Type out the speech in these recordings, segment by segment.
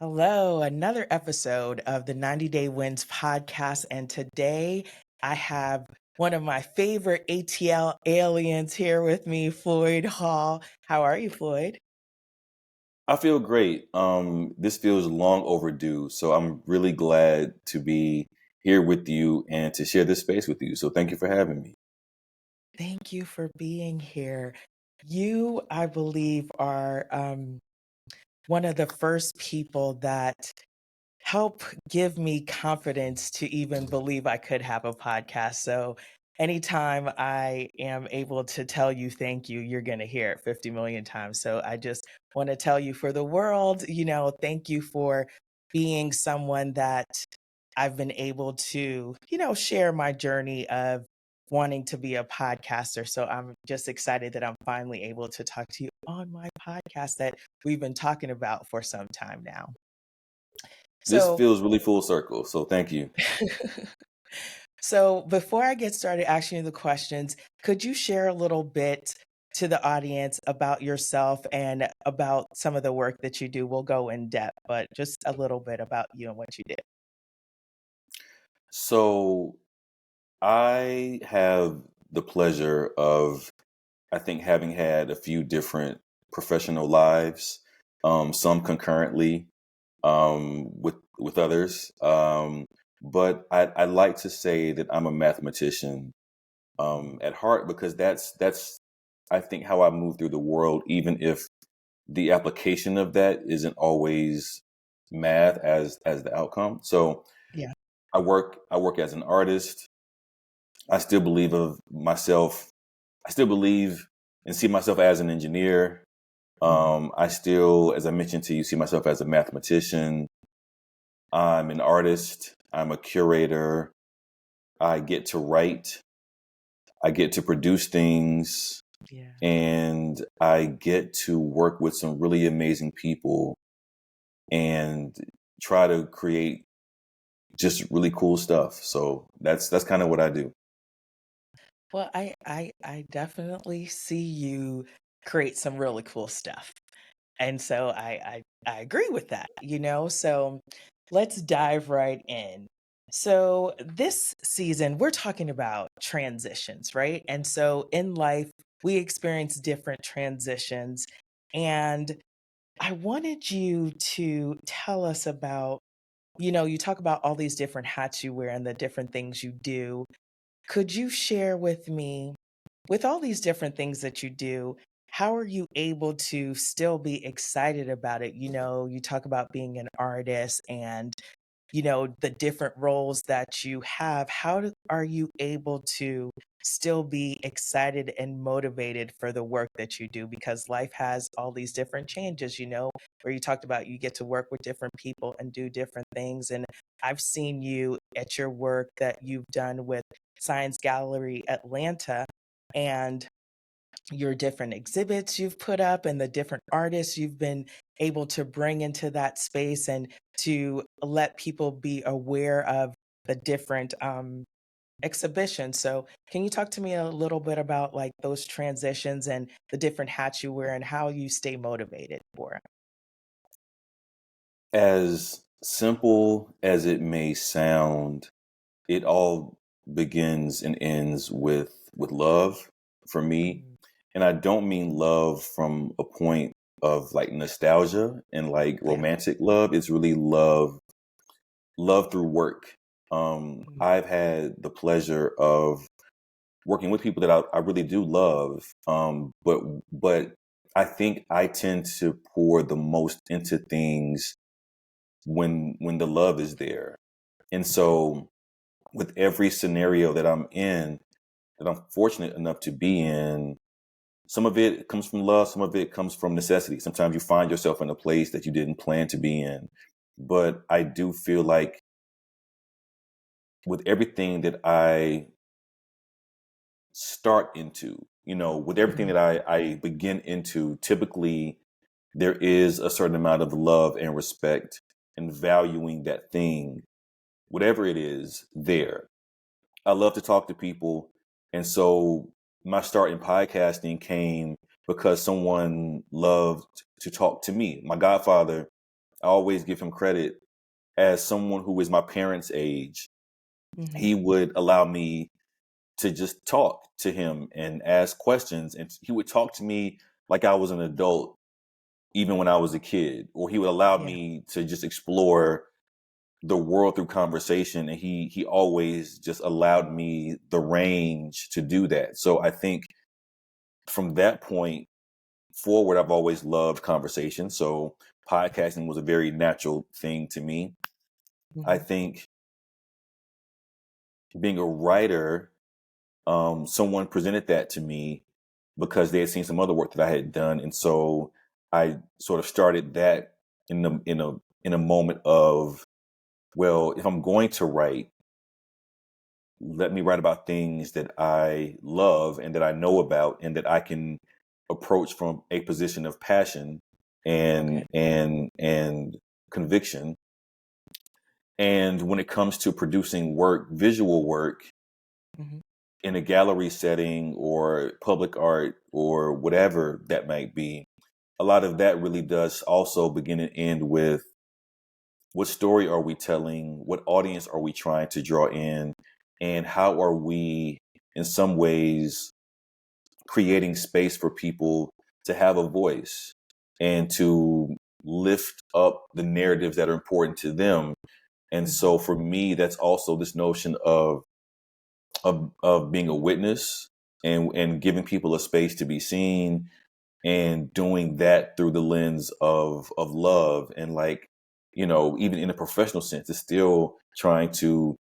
Hello, another episode of the 90 Day Wins podcast. And today I have one of my favorite ATL aliens here with me, Floyd Hall. How are you, Floyd? I feel great. This feels long overdue, so I'm really glad to be here with you and to share this space with you. So thank you for having me. Thank you for being here. You, I believe, are one of the first people that help give me confidence to even believe I could have a podcast. So anytime I am able to tell you thank you, you're going to hear it 50 million times. So I just want to tell you for the world, thank you for being someone that I've been able to, share my journey of wanting to be a podcaster. So I'm just excited that I'm finally able to talk to you on my podcast that we've been talking about for some time now. This So feels really full circle, so thank you. So before I get started asking you the questions, could you share a little bit to the audience about yourself and about some of the work that you do? We'll go in depth, but just a little bit about you and what you do. So I have the pleasure of, I think, having had a few different professional lives, some concurrently, with others. But I like to say that I'm a mathematician at heart because that's I think how I move through the world, even if the application of that isn't always math as the outcome. So Yeah. I work as an artist. I still believe of myself. I still believe and see myself as an engineer. Mhm. I still, as I mentioned to you, see myself as a mathematician. I'm an artist. I'm a curator. I get to write. I get to produce things. Yeah. And I get to work with some really amazing people and try to create just really cool stuff. So that's kind of what I do. Well, I definitely see you create some really cool stuff. And so I agree with that, So let's dive right in. So this season, we're talking about transitions, right? And so in life, we experience different transitions. And I wanted you to tell us about, you talk about all these different hats you wear and the different things you do. Could you share with me, with all these different things that you do, how are you able to still be excited about it? You talk about being an artist and, the different roles that you have. Are you able to still be excited and motivated for the work that you do? Because life has all these different changes, where you talked about you get to work with different people and do different things. And I've seen you at your work that you've done with Science Gallery Atlanta and your different exhibits you've put up and the different artists you've been able to bring into that space and to let people be aware of the different exhibitions. So, can you talk to me a little bit about like those transitions and the different hats you wear and how you stay motivated for it? As simple as it may sound, it all begins and ends with love for me. Mm, And I don't mean love from a point of like nostalgia and like yeah. romantic love. It's really love through work. Mm, I've had the pleasure of working with people that I really do love. But I think I tend to pour the most into things when the love is there. And yeah. so with every scenario that I'm in, that I'm fortunate enough to be in, some of it comes from love, some of it comes from necessity. Sometimes you find yourself in a place that you didn't plan to be in. But I do feel like with everything that I start into, with everything Mhm. that I begin into, typically there is a certain amount of love and respect and valuing that thing, whatever it is, there. I love to talk to people. And so my start in podcasting came because someone loved to talk to me. My godfather I always give him credit as someone who is my parents' age. Mhm. He would allow me to just talk to him and ask questions, and he would talk to me like I was an adult, even when I was a kid, or he would allow Yeah. me to just explore the world through conversation, and he always just allowed me the range to do that. So I think from that point forward, I've always loved conversation. So podcasting was a very natural thing to me. I Mhm. think being a writer, someone presented that to me because they had seen some other work that I had done, and so I sort of started that in a moment of, well, if I'm going to write, let me write about things that I love and that I know about and that I can approach from a position of passion Okay. and conviction. And when it comes to producing work, visual work Mhm. in a gallery setting or public art or whatever that might be, a lot of that really does also begin and end with what story are we telling? What audience are we trying to draw in? And how are we, in some ways, creating space for people to have a voice and to lift up the narratives that are important to them? And Mhm. so for me, that's also this notion of being a witness and giving people a space to be seen and doing that through the lens of love and, like, even in a professional sense, it's still trying to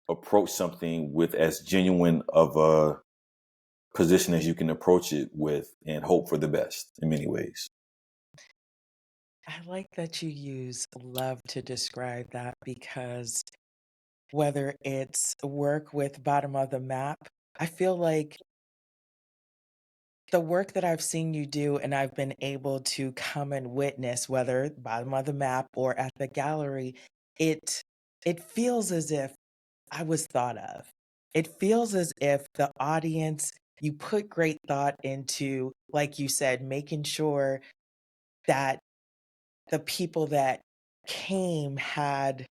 approach something with as genuine of a position as you can approach it with and hope for the best in many ways. I like that you use love to describe that because whether it's work with bottom of the map, I feel like the work that I've seen you do and I've been able to come and witness, whether bottom of the map or at the gallery, it it feels as if I was thought of. It feels as if the audience, you put great thought into, like you said, making sure that the people that came had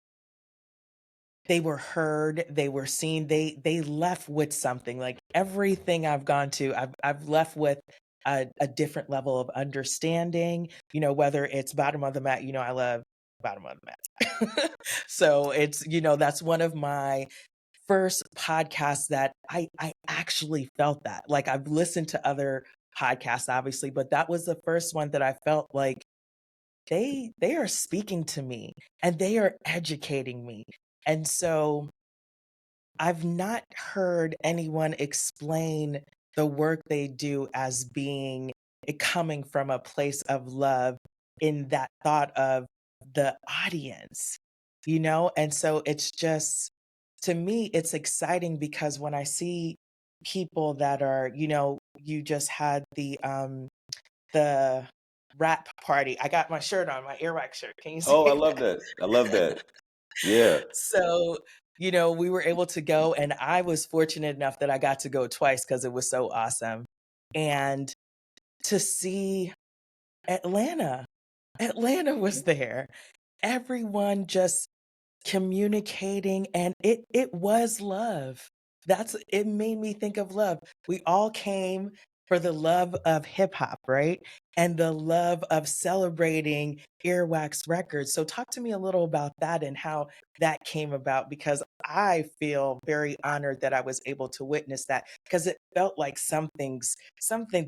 they were heard, they were seen, they left with something. Like everything I've gone to, I've left with a different level of understanding, whether it's bottom of the mat, I love bottom of the mat. So it's, that's one of my first podcasts that I actually felt that. Like I've listened to other podcasts, obviously, but that was the first one that I felt like they are speaking to me and they are educating me. And so I've not heard anyone explain the work they do as being it coming from a place of love in that thought of the audience, And so it's just, to me, it's exciting because when I see people that are, you just had the rap party. I got my shirt on, my earwax shirt. Can you see Oh, I love that? that. I love that. Yeah. So, we were able to go, and I was fortunate enough that I got to go twice because it was so awesome. And to see Atlanta, Atlanta was there. Everyone just communicating, and it was love. It made me think of love. We all came for the love of hip hop, right? And the love of celebrating Earwax Records. So talk to me a little about that and how that came about because I feel very honored that I was able to witness that because it felt like something's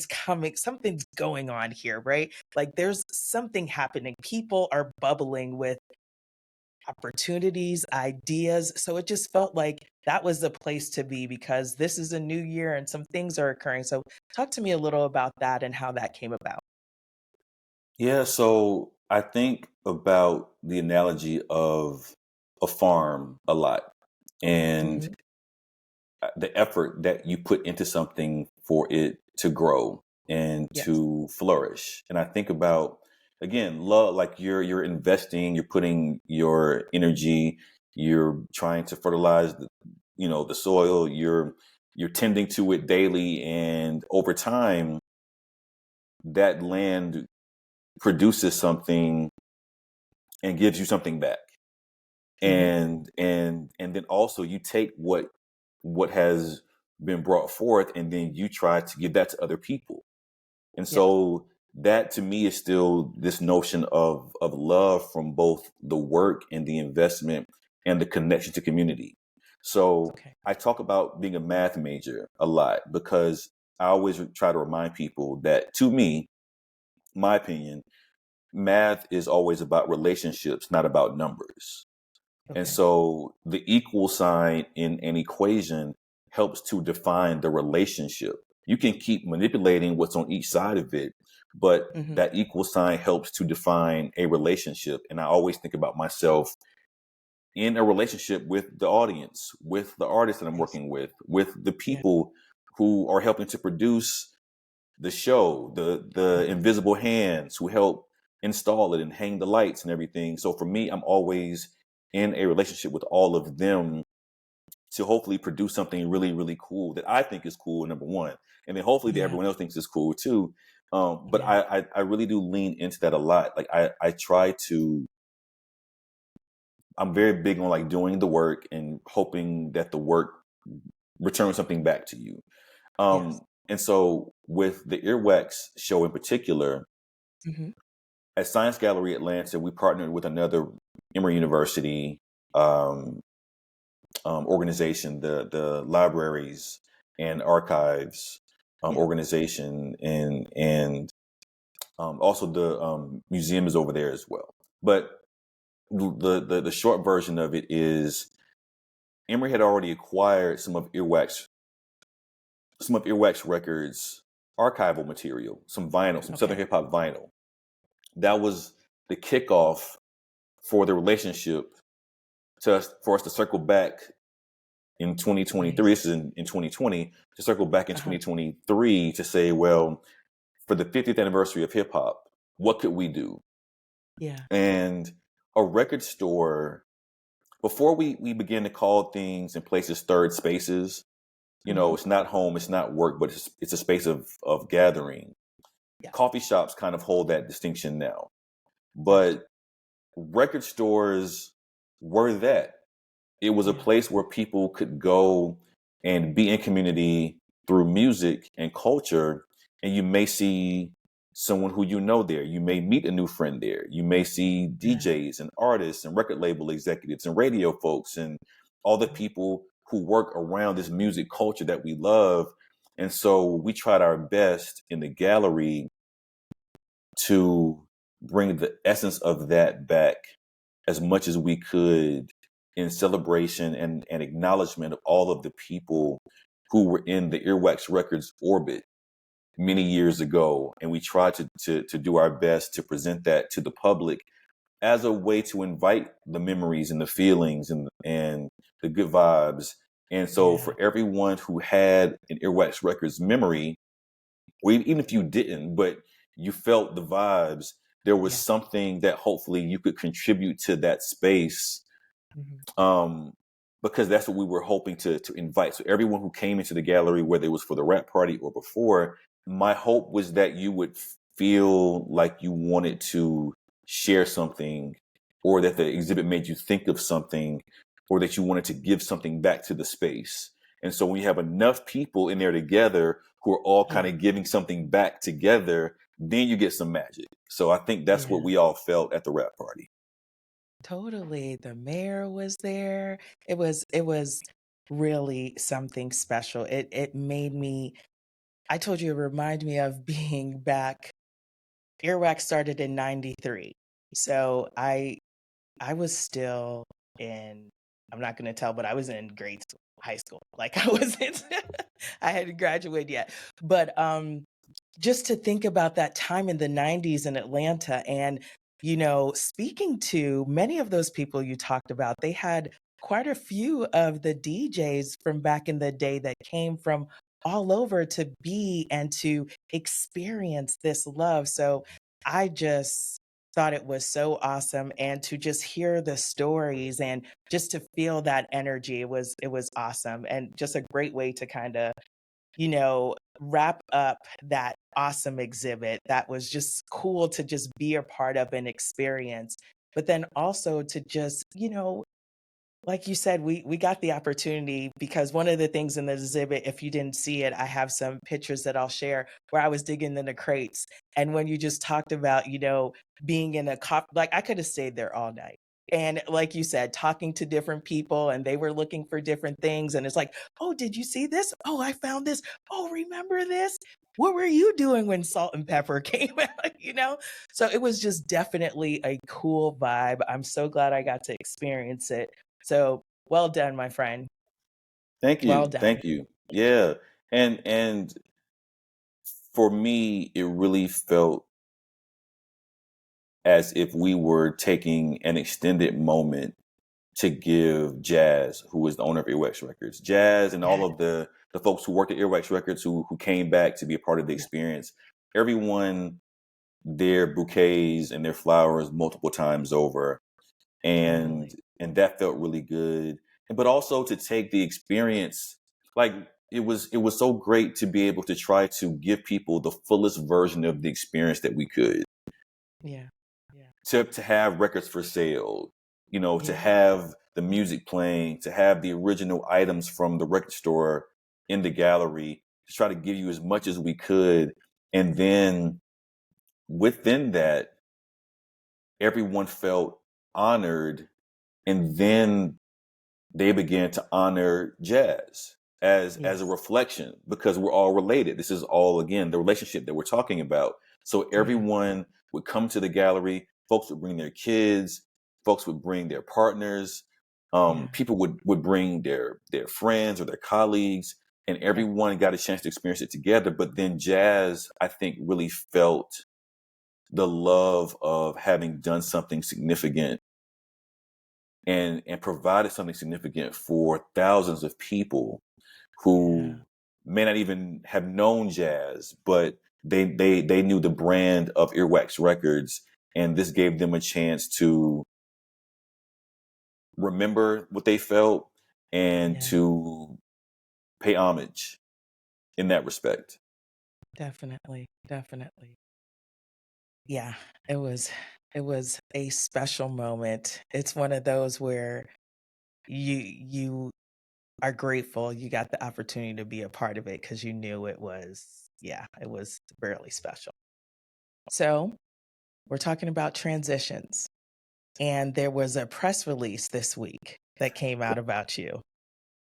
coming, something's going on here, right? Like there's something happening. People are bubbling with opportunities, ideas. So it just felt like that was the place to be because this is a new year and some things are occurring. So talk to me a little about that and how that came about. Yeah, so I think about the analogy of a farm a lot and Mhm. the effort that you put into something for it to grow and Yes. to flourish. And I think about, again, love, like you're investing, you're putting your energy, you're trying to fertilize the soil, you're tending to it daily, and over time that land produces something and gives you something back. Mhm. And then also you take what has been brought forth, and then you try to give that to other people. And Yes. so that to me is still this notion of love from both the work and the investment and the connection to community. So Okay. I talk about being a math major a lot because I always try to remind people that, to me, my opinion, math is always about relationships, not about numbers. And Okay. so the equal sign in an equation helps to define the relationship. You can keep manipulating what's on each side of it, but Mhm. that equal sign helps to define a relationship. And I always think about myself in a relationship with the audience, with the artists that I'm Yes. working with the Yeah. people who are helping to produce the show, the Mhm. invisible hands who help install it and hang the lights and everything. So for me, I'm always in a relationship with all of them to hopefully produce something really, really cool that I think is cool, number one. And then hopefully that Yeah. everyone else thinks is cool too. But Yeah. I really do lean into that a lot. Like I try to, I'm very big on like doing the work and hoping that the work returns something back to you. Yes. And so with the Earwax show in particular, Mhm. at Science Gallery Atlanta, we partnered with another Emory University um, organization, the libraries and archives Yeah. organization, and also the museum is over there as well. But the short version of it is Emory had already acquired some of Earwax Records archival material, some vinyl, some Southern Okay. hip hop vinyl. That was the kickoff for the relationship for us to circle back in 2023. Nice. This is in 2020, to circle back in Uh-huh. 2023 to say, well, for the 50th anniversary of hip hop, what could we do? Yeah. And a record store, before we begin to call things and places third spaces, Mhm. it's not home, it's not work, but it's a space of gathering. Yeah. Coffee shops kind of hold that distinction now, Yes. but record stores were that. It was a Yeah. place where people could go and be in community through music and culture. And you may see someone who you know there. You may meet a new friend there. You may see Yeah. DJs and artists and record label executives and radio folks and all the Yeah. people who work around this music culture that we love. And so we tried our best in the gallery to bring the essence of that back as much as we could in celebration and acknowledgement of all of the people who were in the Earwax Records orbit many years ago. And we tried to do our best to present that to the public as a way to invite the memories and the feelings and the good vibes. And so Yeah. for everyone who had an Earwax Records memory, or even if you didn't, but you felt the vibes, there was Yeah. something that hopefully you could contribute to that space, Mhm. um, because that's what we were hoping to invite. So everyone who came into the gallery, whether it was for the rap party or before, my hope was that you would feel like you wanted to share something, or that the exhibit made you think of something, or that you wanted to give something back to the space. And so when you have enough people in there together who are all kind Yeah. of giving something back together, then you get some magic. So I think that's what Yeah. we all felt at the rap party. Totally. The mayor was there. It was really something special. It made me, I told you, it reminded me of being back. Earwax started in 93. So I was still in, I'm not gonna tell, but I was in grade school, high school. Like I wasn't I hadn't graduated yet. But just to think about that time in the 90s in Atlanta and, speaking to many of those people you talked about, they had quite a few of the DJs from back in the day that came from all over to be and to experience this love. So I just thought it was so awesome and to just hear the stories and just to feel that energy, it was awesome and just a great way to kind of wrap up that awesome exhibit that was just cool to just be a part of and experience. but then also to just, like you said, we got the opportunity because one of the things in the exhibit, if you didn't see it, I have some pictures that I'll share where I was digging in the crates. And when you just talked about, being in a like I could have stayed there all night. And like you said, talking to different people and they were looking for different things. And it's like, oh, did you see this? Oh, I found this. Oh, remember this? What were you doing when Salt and Pepper came out? So it was just definitely a cool vibe. I'm so glad I got to experience it. So well done, my friend. Thank Well you. done. Thank you. Yeah. And for me, it really felt as if we were taking an extended moment to give Jazz, who is the owner of Earwax Records, Jazz and Yeah, all of the folks who worked at Earwax Records who came back to be a part of the yeah, experience, everyone their bouquets and their flowers multiple times over. And totally. and that felt really good. But also to take the experience, like it was so great to be able to try to give people the fullest version of the experience that we could, Yeah, yeah, to have records for sale, to yeah, have the music playing, to have the original items from the record store in the gallery, to try to give you as much as we could. And then within that, everyone felt honored. And then they began to honor Jazz as a yes, reflection, because we're all related. This is all, again, the relationship that we're talking about. So yeah, everyone would come to the gallery. Folks would bring their kids. Folks would bring their partners. yeah, People would bring their friends or their colleagues, and yeah, everyone got a chance to experience it together. But then Jazz, I think, really felt the love of having done something significant, and provided something significant for thousands of people yeah, who may not even have known Jazz, but they knew the brand of Earwax Records, and this gave them a chance to remember what they felt and yeah, to pay homage in that respect. definitely, definitely. Yeah, it was a special moment. It's one of those where you are grateful you got the opportunity to be a part of it because you knew it was really special. So we're talking about transitions. And there was a press release this week that came out about you.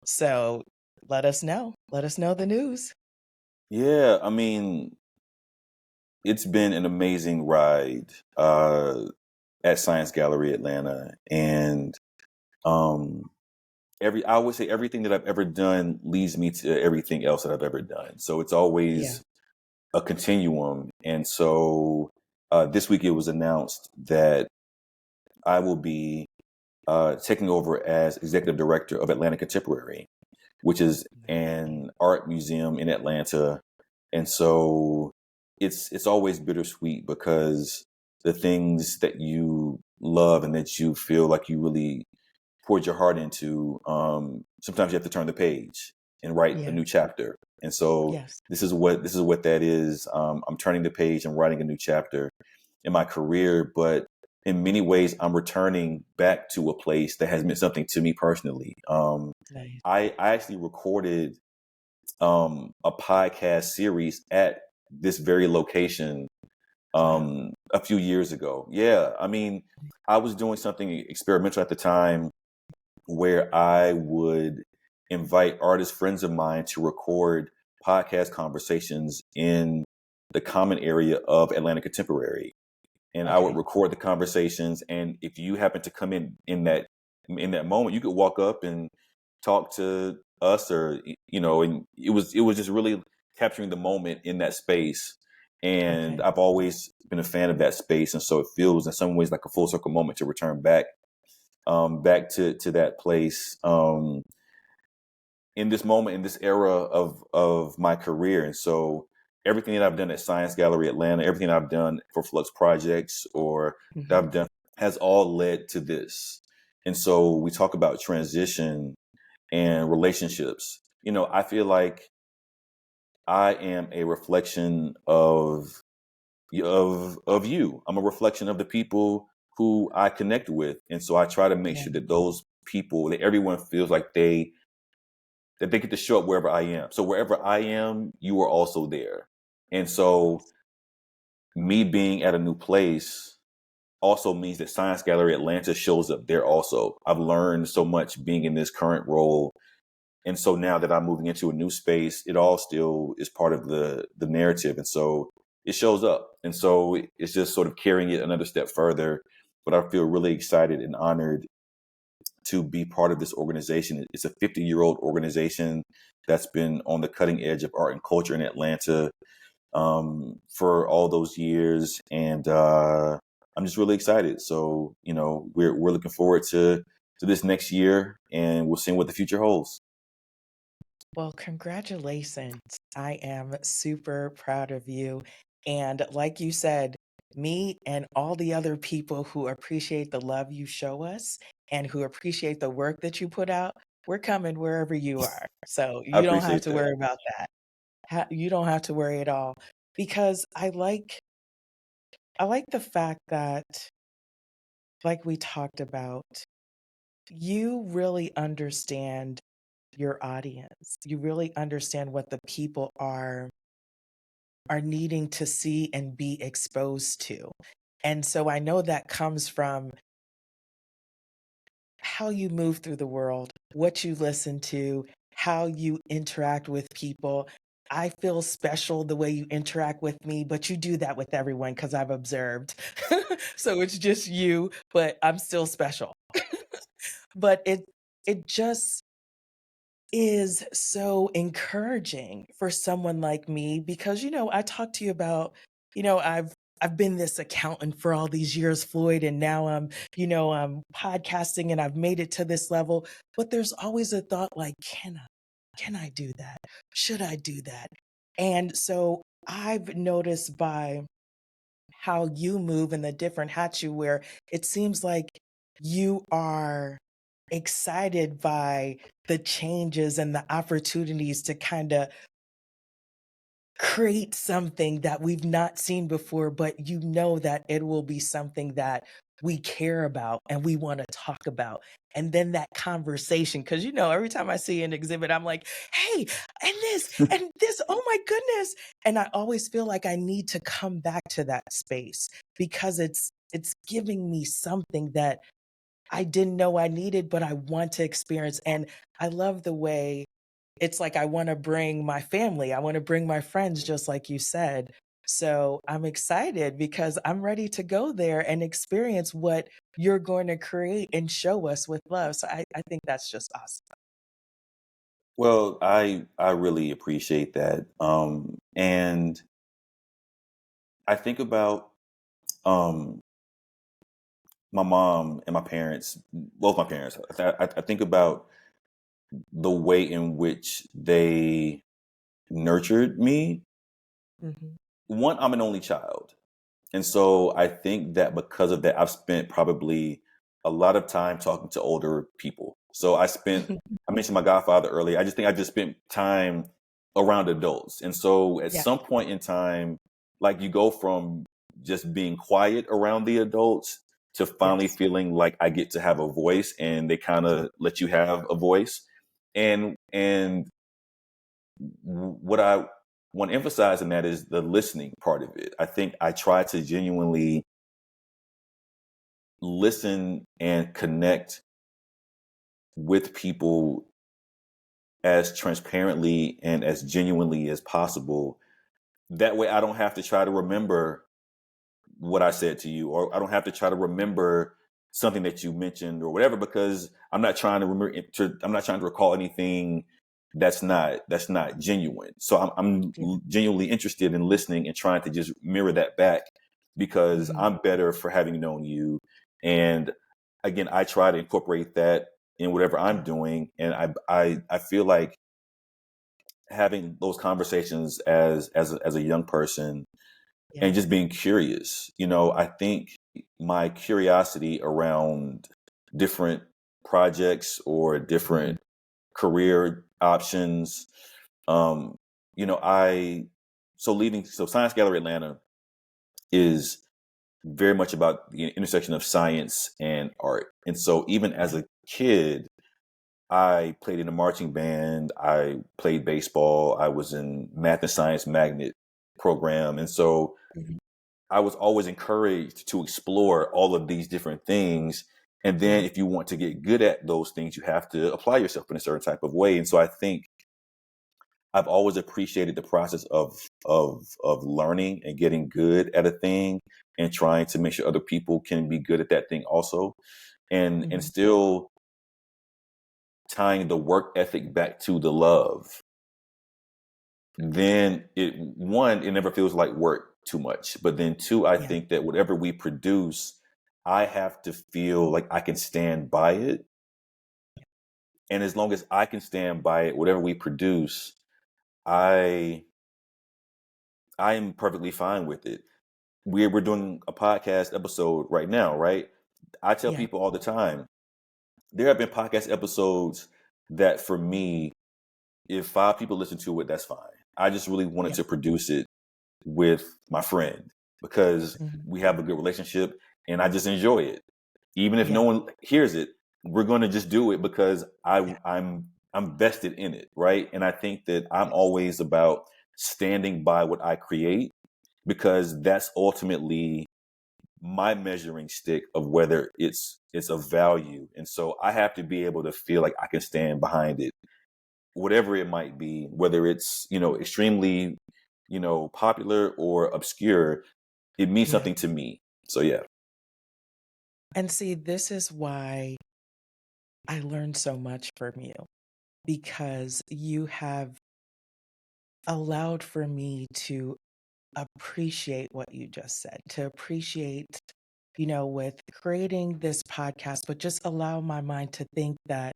So let us know. Let us know the news. Yeah, I mean, it's been an amazing ride at Science Gallery Atlanta, and um, I would say everything that I've ever done leads me to everything else that I've ever done. So it's Yeah. always a continuum. And so this week it was announced that I will be taking over as executive director of Atlanta Contemporary, which is Nice. an art museum in Atlanta. And so it's always bittersweet, because the things that you love and that you feel like you really poured your heart into, sometimes you have to turn the page and write a Yeah. new chapter. And so Yes. this is what that is. I'm turning the page and writing a new chapter in my career, but in many ways, I'm returning back to a place that has meant something to me personally. Nice. I actually recorded a podcast series at this very location Wow. a few years ago. Yeah, I mean, I was doing something experimental at the time, where I would invite artist friends of mine to record podcast conversations in the common area of Atlanta Contemporary. And I would Okay. record the conversations. And if you happen to come in that moment, you could walk up and talk to us, or and it was just really capturing the moment in that space. And Okay. I've always been a fan of that space, and so it feels in some ways like a full circle moment to return back to that place, in this moment, in this era of my career. And so everything that I've done at Science Gallery Atlanta, everything I've done for Flux Projects, or that Hmm. I've done, has all led to this. And so we talk about transition and relationships. I feel like I am a reflection of you. I'm a reflection of the people who I connect with. And so I try to make Yeah. sure that those people, that everyone feels like they get to show up wherever I am. So wherever I am, you are also there. And so me being at a new place also means that Science Gallery Atlanta shows up there also. I've learned so much being in this current role. And so now that I'm moving into a new space, it all still is part of the narrative. And so it shows up. And so it's just sort of carrying it another step further. But I feel really excited and honored to be part of this organization. It's a 50-year-old organization that's been on the cutting edge of art and culture in Atlanta for all those years. And I'm just really excited. So, we're looking forward to this next year, and we'll see what the future holds. Well, congratulations. I am super proud of you. And like you said, me and all the other people who appreciate the love you show us and who appreciate the work that you put out, we're coming wherever you are. So I you don't have appreciate to that. worry about that. You don't have to worry at all because I like the fact that, like we talked about, you really understand your audience. You really understand what the people are needing to see and be exposed to. And so I know that comes from how you move through the world, what you listen to, how you interact with people. I feel special the way you interact with me, but you do that with everyone because I've observed. So it's just you, but I'm still special. But it just is so encouraging for someone like me because I talked to you about I've been this accountant for all these years, Floyd, and now I'm podcasting and I've made it to this level, but there's always a thought like can I do that? Should I do that? And so I've noticed by how you move and the different hats you wear, it seems like you are excited by the changes and the opportunities to kind of create something that we've not seen before, but you know that it will be something that we care about and we want to talk about. And then that conversation, because every time I see an exhibit, I'm like, hey, and this, oh my goodness. And I always feel like I need to come back to that space because it's giving me something that I didn't know I needed, but I want to experience. And I love the way it's like I want to bring my family, I want to bring my friends, just like you said. So I'm excited because I'm ready to go there and experience what you're going to create and show us with love. So I think that's just awesome. Well, I really appreciate that. And I think about um my mom and my parents, both my parents. I think about the way in which they nurtured me. Hmm. One, I'm an only child. And so I think that because of that, I've spent probably a lot of time talking to older people. So I mentioned my godfather earlier. I just think I just spent time around adults. And so at Yeah. some point in time, like you go from just being quiet around the adults to finally Yes. feeling like I get to have a voice and they kind of let you have a voice. And what I want to emphasize in that is the listening part of it. I think I try to genuinely listen and connect with people as transparently and as genuinely as possible. That way, I don't have to try to remember what I said to you, or I don't have to try to remember something that you mentioned or whatever, because I'm not trying to remember. I'm not trying to recall anything that's not genuine. So Yeah. I'm genuinely interested in listening and trying to just mirror that back because Hmm. I'm better for having known you. And again, I try to incorporate that in whatever I'm Yeah. doing, and I feel like having those conversations as a young person and Yeah. just being curious. I think my curiosity around different projects or Hmm. different career options, um, I so Science Gallery Atlanta is very much about the intersection of science and art. And so even as Yeah. a kid, I played in a marching band, I played baseball, I was in math and science magnet program. And so Mhm. I was always encouraged to explore all of these different things. And then Yeah. if you want to get good at those things, you have to apply yourself in a certain type of way. And so I think I've always appreciated the process of learning and getting good at a thing and trying to make sure other people can be good at that thing also. And Mhm. still tying the work ethic back to the love. Then it never feels like work too much. But then two, I Yeah. think that whatever we produce, I have to feel like I can stand by it. And as long as I can stand by it, whatever we produce, I I am perfectly fine with it. We're doing a podcast episode right now, right? I tell Yeah. people all the time, there have been podcast episodes that for me, if 5 people listen to it, that's fine. I just really wanted Yeah. to produce it with my friend because Mhm. we have a good relationship and I just enjoy it. Even if no Yeah. one hears it, we're going to just do it because Yeah. I'm vested in it, right? And I think that I'm always about standing by what I create because that's ultimately my measuring stick of whether it's of value. And so I have to be able to feel like I can stand behind it, whatever it might be, whether it's, extremely, popular or obscure, it means Yeah. something to me. So yeah. And see, this is why I learned so much from you, because you have allowed for me to appreciate what you just said, to appreciate, with creating this podcast, but just allow my mind to think that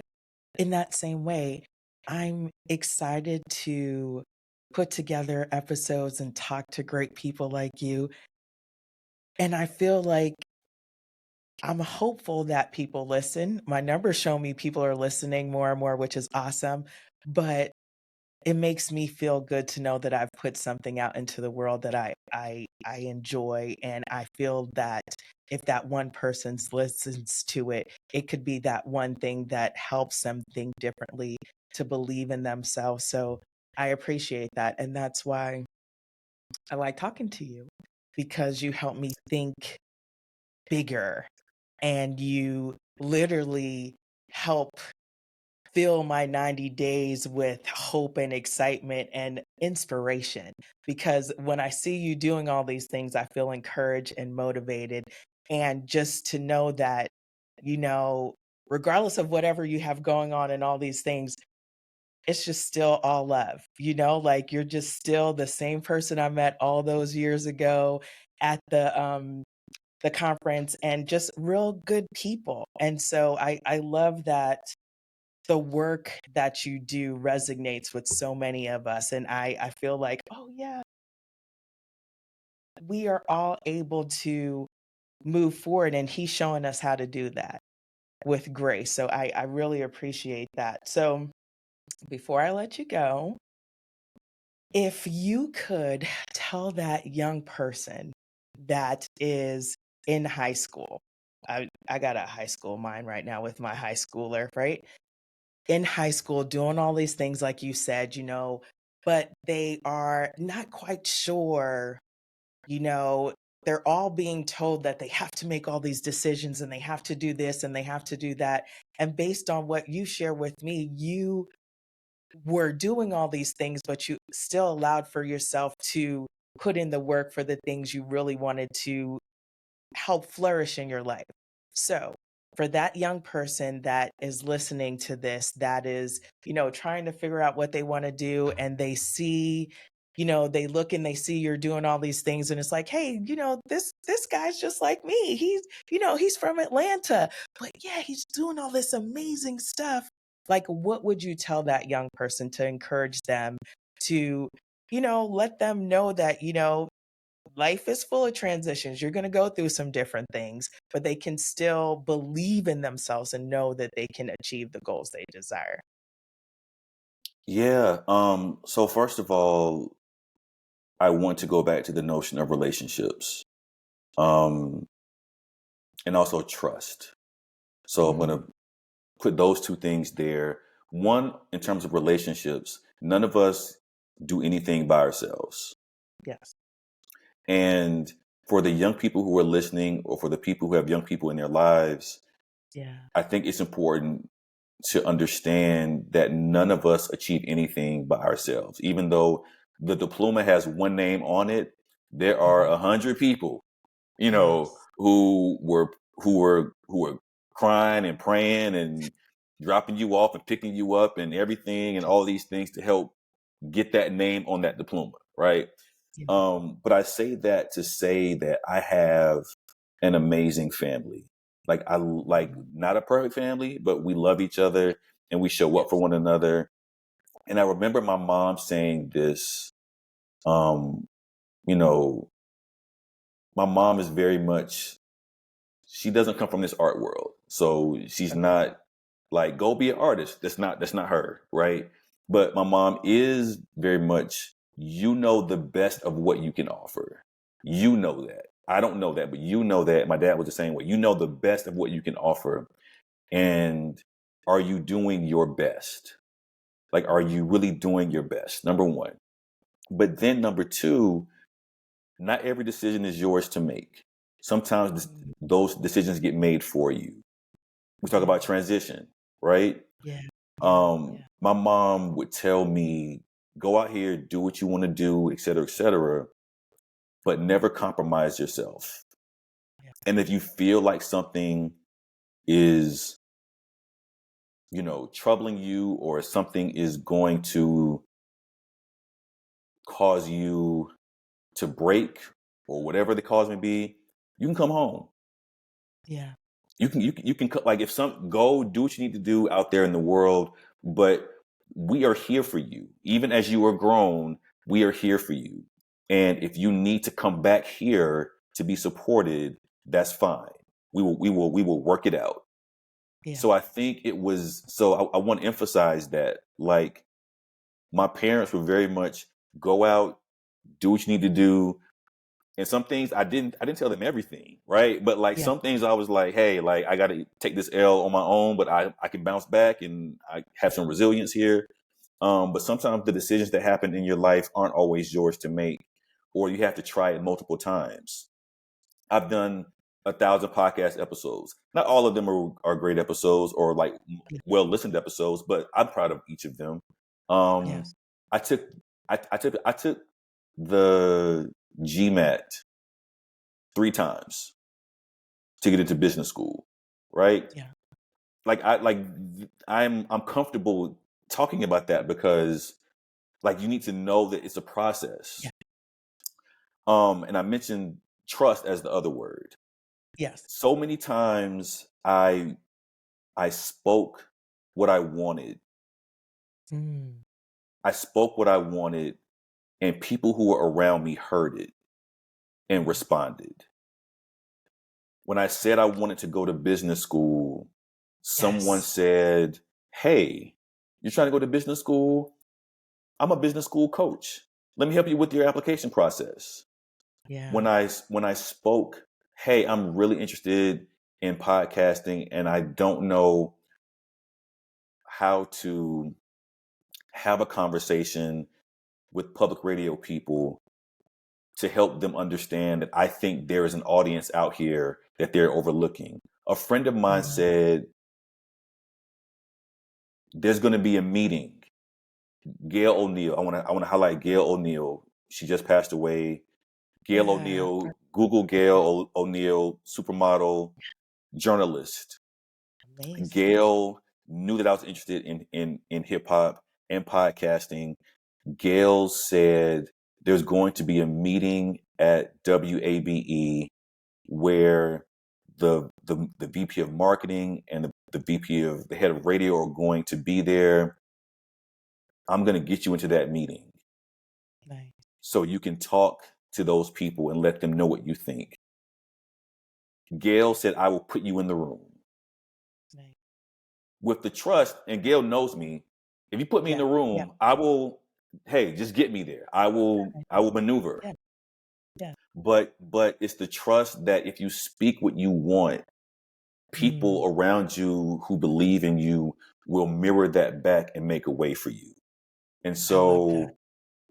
in that same way, I'm excited to put together episodes and talk to great people like you. And I feel like I'm hopeful that people listen. My numbers show me people are listening more and more, which is awesome. But it makes me feel good to know that I've put something out into the world that I enjoy, and I feel that if that one person listens to it, it could be that one thing that helps them think differently, to believe in themselves. So I appreciate that, and that's why I like talking to you, because you help me think bigger, and you literally help fill my 90 days with hope and excitement and inspiration. Because when I see you doing all these things, I feel encouraged and motivated. And just to know that, you know, regardless of whatever you have going on and all these things, it's just still all love, like you're just still the same person I met all those years ago at the conference, and just real good people. And so I love that the work that you do resonates with so many of us. And I feel like, oh, yeah, we are all able to move forward. And he's showing us how to do that with grace. So I really appreciate that. So before I let you go, if you could tell that young person that is in high school, I got a high school mind right now with my high schooler, right? In high school doing all these things like you said, but they are not quite sure, you know, they're all being told that they have to make all these decisions and they have to do this and they have to do that. And based on what you share with me, you were doing all these things, but you still allowed for yourself to put in the work for the things you really wanted to help flourish in your life. So, for that young person that is listening to this, that is, trying to figure out what they want to do, and they see, they look and they see you're doing all these things, and it's like, hey, this guy's just like me. He's from Atlanta, but yeah, he's doing all this amazing stuff. Like, what would you tell that young person to encourage them to, let them know that, life is full of transitions. You're going to go through some different things, but they can still believe in themselves and know that they can achieve the goals they desire. Yeah. So first of all, I want to go back to the notion of relationships. um, and also trust. So I'm going Mhm. to put those two things there. One, in terms of relationships, none of us do anything by ourselves. Yes. And for the young people who are listening, or for the people who have young people in their lives, Yeah. I think it's important to understand that none of us achieve anything by ourselves. Even though the diploma has one name on it, there are Mhm. 100 people, Yes. who were crying and praying and dropping you off and picking you up and everything and all these things to help get that name on that diploma, right? Yeah. But I say that to say that I have an amazing family. Like I like Mhm. not a perfect family, but we love each other and we show up for Yes. one another. And I remember my mom saying this, um, you know, my mom is very much, she doesn't come from this art world. So she's Okay. not like, go be an artist. That's not her, right? But my mom is very much, you know, the best of what you can offer. You know that. I don't know that, but you know that. My dad was the same way. You know the best of what you can offer. And are you doing your best? Like, are you really doing your best? Number one. But then number two, not every decision is yours to make. Sometimes Mm. those decisions get made for you. We talk Yeah. about transition, right? Yeah. Yeah. Yeah. My mom would tell me, go out here, do what you want to do, et cetera, but never compromise yourself. Yeah. And if you feel like something is, troubling you, or something is going to cause you to break, or whatever the cause may be, you can come home. Yeah. Like, if go do what you need to do out there in the world, but we are here for you. Even as you are grown, we are here for you. And if you need to come back here to be supported, that's fine. We will work it out. Yeah. So I think I want to emphasize that, like, my parents were very much, go out, do what you need to do. And some things I didn't tell them everything, right? But like Yeah. some things I was like, hey, like, I got to take this L on my own, but I can bounce back and I have some resilience here. But sometimes the decisions that happen in your life aren't always yours to make, or you have to try it multiple times. I've done 1,000 podcast episodes. Not all of them are great episodes, or like Yeah. well listened episodes, but I'm proud of each of them. Um, Yes. I took I took the GMAT 3 times to get into business school, right? Yeah. I'm comfortable talking about that because, like, you need to know that it's a Yeah. process. And I mentioned trust as the other word. Yes. So many times I spoke what I wanted. Mm. I spoke what I wanted, and people who were around me heard it and Mm. responded. When I said I wanted to go to business school, someone Yes. said, hey, you're trying to go to business school? I'm a business school coach. Let me help you with your application process. Yeah. When I spoke, hey, I'm really interested in podcasting and I don't know how to have a conversation with public radio people to help them understand that I think there is an audience out here that they're overlooking. A friend of mine Mm. said, there's going to be a meeting. Gail O'Neill. I want to highlight Gail O'Neill. She just passed away. Gail Yeah. O'Neill. Google Gail O'Neill, supermodel, journalist. Amazing. Gail knew that I was interested in hip hop and podcasting. Gail said there's going to be a meeting at WABE where the VP of marketing and the VP of the head of radio are going to be there. I'm going to get you into that meeting Nice. so you can talk to those people and let them know what you think. Gail said, I will put you in the room Nice. with the trust. And Gail knows me. If you put me in Yeah. the Yeah. room, I will, hey, just get me there. I will Nice. maneuver. Yeah. Yeah. but it's the trust that if you speak what you want, Mm, people around you who believe in you will mirror that back and make a way for you. And I love that. so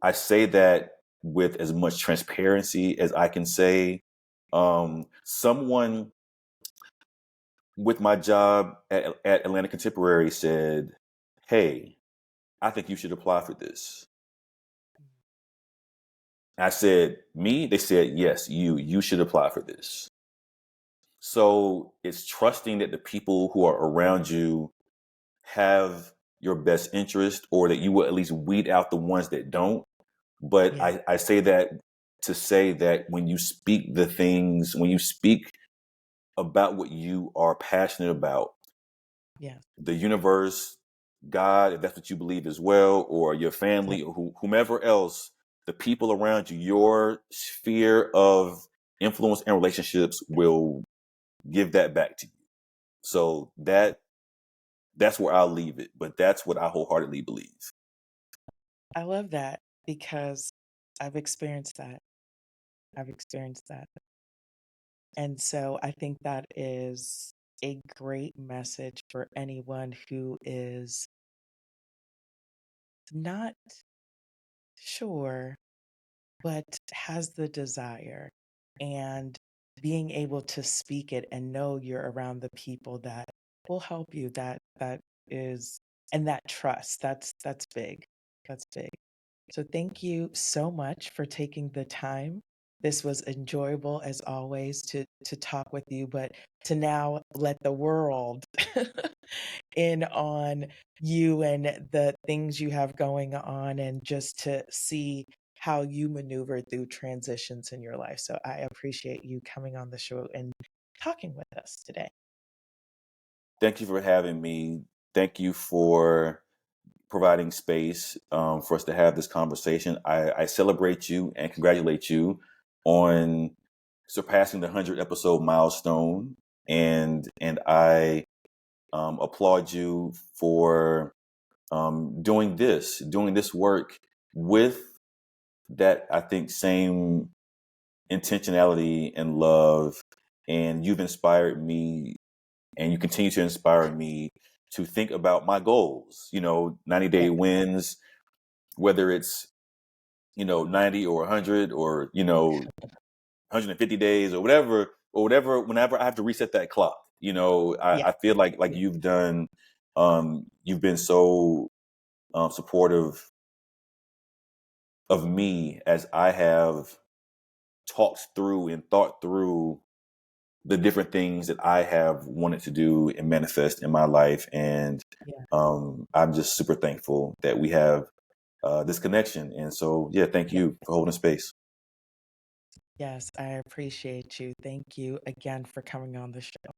I say that with as much transparency as I can say. Someone with my job at Atlanta Contemporary said, "Hey, I think you should apply for this." I said, "Me?" They said, "Yes, you should apply for this." So it's trusting that the people who are around you have your best interest, or that you will at least weed out the ones that don't. But Yeah, I say that to say that when you speak the things, when you speak about what you are passionate about, yeah, the universe, God, if that's what you believe as well, or your yeah. family, or whomever else, the people around you, your sphere of influence and relationships will give that back to you. So that's where I'll leave it. But that's what I wholeheartedly believe. I love that because I've experienced that. I've experienced that. And so I think that is a great message for anyone who is not sure, but has the desire, and being able to speak it and know you're around the people that will help you. That is, and that trust, that's big. That's big. So thank you so much for taking the time. This was enjoyable as always to talk with you, but to now let the world in on you and the things you have going on, and just to see how you maneuver through transitions in your life. So I appreciate you coming on the show and talking with us today. Thank you for having me. Thank you for providing space for us to have this conversation. I celebrate you and congratulate you on surpassing the 100 episode milestone, and I applaud you for doing this work with that, I think, same intentionality and love. And you've inspired me, and you continue to inspire me to think about my goals. 90-day Yeah, wins, whether it's 90 or 100, or 150 days, or whatever. Whenever I have to reset that clock, yeah, I feel like yeah, you've done. You've been so supportive of me as I have talked through and thought through the different things that I have wanted to do and manifest in my life. And yeah. I'm just super thankful that we have this connection. And so, yeah, thank Yeah. you for holding space. Yes, I appreciate you. Thank you again for coming on the show.